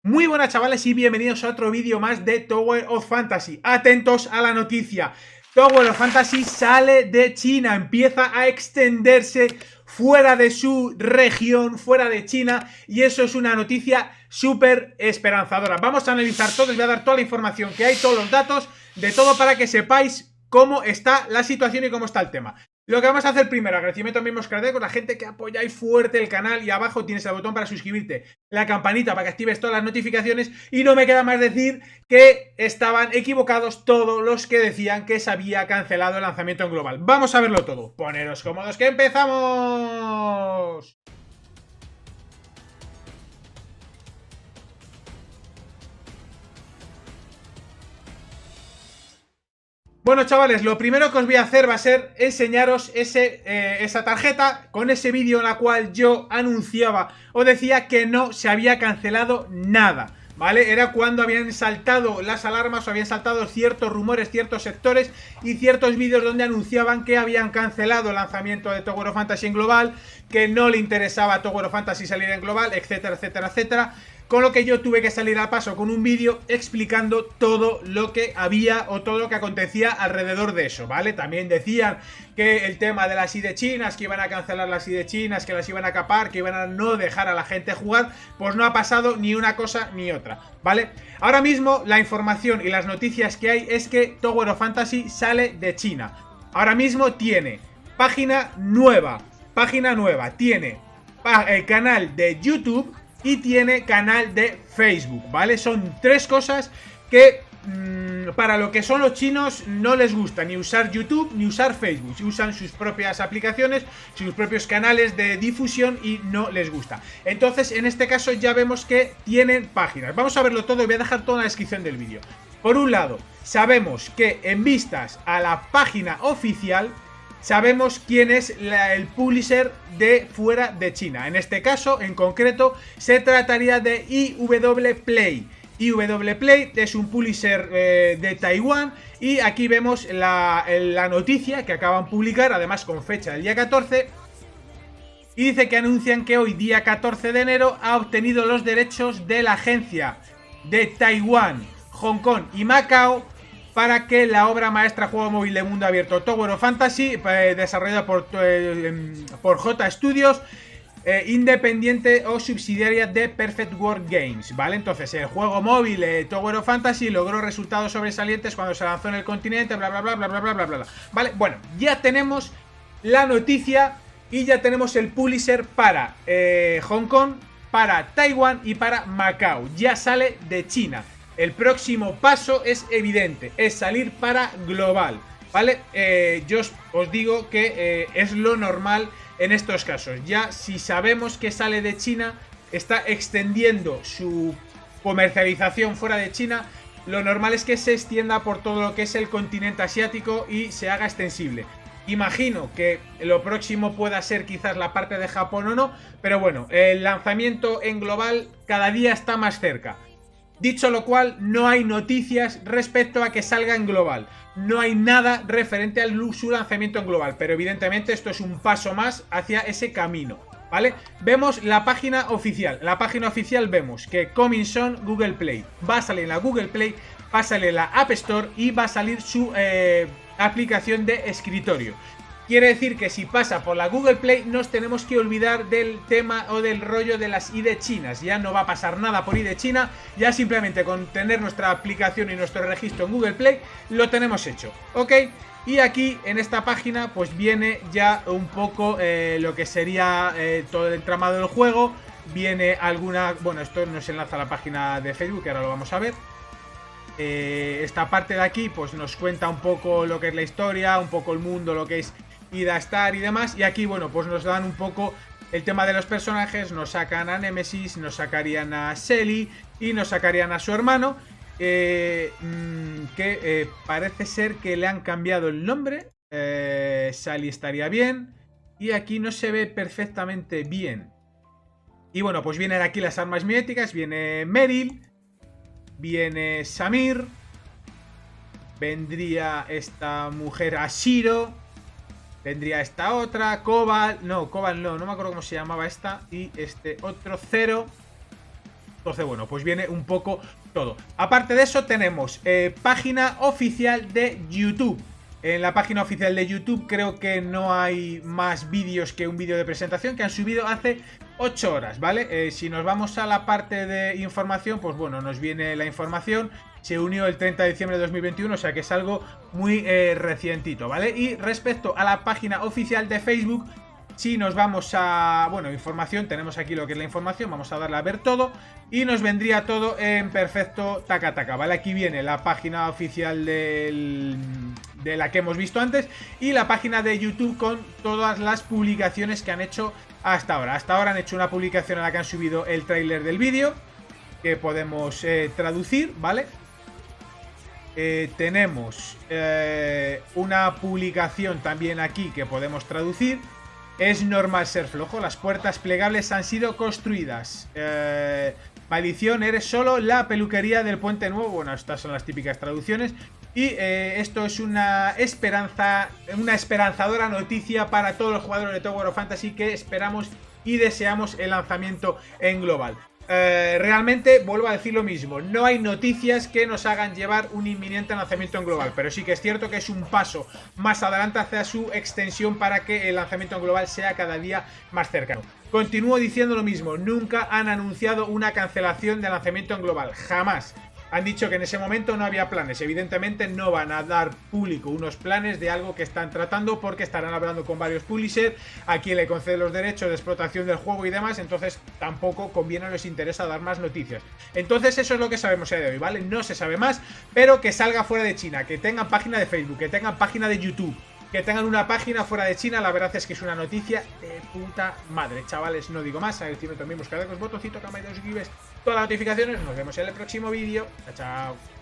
Muy buenas chavales y bienvenidos a otro vídeo más de Tower of Fantasy. Atentos a la noticia. Tower of Fantasy sale de China, empieza a extenderse fuera de su región, fuera de China, y eso es una noticia súper esperanzadora. Vamos a analizar todo, os voy a dar toda la información que hay, todos los datos, de todo para que sepáis cómo está la situación y cómo está el tema. Lo que vamos a hacer primero, agradecimiento a mismos cardecos, con la gente que apoyáis fuerte el canal, y abajo tienes el botón para suscribirte, la campanita para que actives todas las notificaciones, y no me queda más decir que estaban equivocados todos los que decían que se había cancelado el lanzamiento en global. Vamos a verlo todo. Poneros cómodos que empezamos. Bueno chavales, lo primero que os voy a hacer va a ser enseñaros esa tarjeta con ese vídeo en la cual yo anunciaba o decía que no se había cancelado nada, ¿vale? Era cuando habían saltado las alarmas o habían saltado ciertos rumores, ciertos sectores y ciertos vídeos donde anunciaban que habían cancelado el lanzamiento de Tower of Fantasy en global, que no le interesaba a Tower of Fantasy salir en global, etcétera, etcétera, etcétera. Con lo que yo tuve que salir al paso con un vídeo explicando todo lo que había o todo lo que acontecía alrededor de eso, ¿vale? También decían que el tema de las ID chinas, que iban a cancelar las ID chinas, que las iban a capar, que iban a no dejar a la gente jugar. Pues no ha pasado ni una cosa ni otra, ¿vale? Ahora mismo la información y las noticias que hay es que Tower of Fantasy sale de China. Ahora mismo tiene página nueva, tiene canal de YouTube y tiene canal de Facebook, ¿vale? Son tres cosas que para lo que son los chinos no les gusta ni usar YouTube ni usar Facebook. Usan sus propias aplicaciones, sus propios canales de difusión y no les gusta. Entonces, en este caso ya vemos que tienen páginas. Vamos a verlo todo y voy a dejar todo en la descripción del vídeo. Por un lado, sabemos que en vistas a la página oficial, sabemos quién es el publisher de fuera de China. En este caso, en concreto, se trataría de IW Play. IW Play es un publisher de Taiwán. Y aquí vemos la noticia que acaban de publicar, además con fecha del día 14. Y dice que anuncian que hoy, día 14 de enero, ha obtenido los derechos de la agencia de Taiwán, Hong Kong y Macao para que la obra maestra juego móvil de mundo abierto Tower of Fantasy, desarrollada por J Studios, independiente o subsidiaria de Perfect World Games, ¿vale? Entonces el juego móvil Tower of Fantasy logró resultados sobresalientes cuando se lanzó en el continente, bla bla bla bla bla bla bla bla, ¿vale? Bueno, ya tenemos la noticia y ya tenemos el publisher para Hong Kong, para Taiwán y para Macao. Ya sale de China. El próximo paso es evidente, es salir para global, ¿vale? Yo os digo que es lo normal en estos casos. Ya si sabemos que sale de China, está extendiendo su comercialización fuera de China, lo normal es que se extienda por todo lo que es el continente asiático y se haga extensible. Imagino que lo próximo pueda ser quizás la parte de Japón o no, pero bueno, el lanzamiento en global cada día está más cerca. Dicho lo cual, no hay noticias respecto a que salga en global. No hay nada referente al su lanzamiento en global. Pero evidentemente esto es un paso más hacia ese camino, ¿vale? Vemos la página oficial. En la página oficial vemos que Coming Soon Google Play. Va a salir en la Google Play, va a salir en la App Store y va a salir su aplicación de escritorio. Quiere decir que si pasa por la Google Play nos tenemos que olvidar del tema o del rollo de las ID chinas. Ya no va a pasar nada por ID China, ya simplemente con tener nuestra aplicación y nuestro registro en Google Play lo tenemos hecho, ¿ok? Y aquí en esta página pues viene ya un poco lo que sería todo el entramado del juego. Viene alguna... Bueno, esto nos enlaza a la página de Facebook, que ahora lo vamos a ver. Esta parte de aquí pues nos cuenta un poco lo que es la historia, un poco el mundo, lo que es Ida Star y demás. Y aquí, bueno, pues nos dan un poco el tema de los personajes. Nos sacan a Nemesis, nos sacarían a Shelly y nos sacarían a su hermano, que parece ser que le han cambiado el nombre. Sally estaría bien. Y aquí no se ve perfectamente bien. Y bueno, pues vienen aquí las armas miméticas. Viene Meryl, viene Samir, vendría esta mujer Ashiro, vendría esta otra, Cobalt no me acuerdo cómo se llamaba esta, y este otro Zero, Entonces, bueno, pues viene un poco todo. Aparte de eso, tenemos página oficial de YouTube. En la página oficial de YouTube creo que no hay más vídeos que un vídeo de presentación que han subido hace 8 horas, ¿vale? Si nos vamos a la parte de información, pues bueno, nos viene la información. Se unió el 30 de diciembre de 2021, o sea que es algo muy recientito, ¿vale? Y respecto a la página oficial de Facebook, si nos vamos a, bueno, información, tenemos aquí lo que es la información, vamos a darle a ver todo y nos vendría todo en perfecto taca-taca, ¿vale? Aquí viene la página oficial de la que hemos visto antes y la página de YouTube con todas las publicaciones que han hecho hasta ahora. Hasta ahora han hecho una publicación en la que han subido el tráiler del vídeo, que podemos traducir, ¿vale? Tenemos una publicación también aquí que podemos traducir. Es normal ser flojo, las puertas plegables han sido construidas. Maldición, eres solo la peluquería del Puente Nuevo. Bueno, estas son las típicas traducciones. Y esto es una esperanzadora noticia para todos los jugadores de Tower of Fantasy que esperamos y deseamos el lanzamiento en global. Realmente vuelvo a decir lo mismo, no hay noticias que nos hagan llevar un inminente lanzamiento en global, pero sí que es cierto que es un paso más adelante hacia su extensión para que el lanzamiento en global sea cada día más cercano. Continúo diciendo lo mismo, nunca han anunciado una cancelación de lanzamiento en global, jamás. Han dicho que en ese momento no había planes. Evidentemente no van a dar público unos planes de algo que están tratando porque estarán hablando con varios publishers, a quien le concede los derechos de explotación del juego y demás, entonces tampoco conviene o les interesa dar más noticias. Entonces eso es lo que sabemos a día de hoy, ¿vale? No se sabe más, pero que salga fuera de China, que tengan página de Facebook, que tengan página de YouTube, que tengan una página fuera de China, la verdad es que es una noticia de puta madre. Chavales, no digo más, agradecimiento también, buscar el botoncito, cámara y suscribes, todas las notificaciones. Nos vemos en el próximo vídeo. Chao, chao.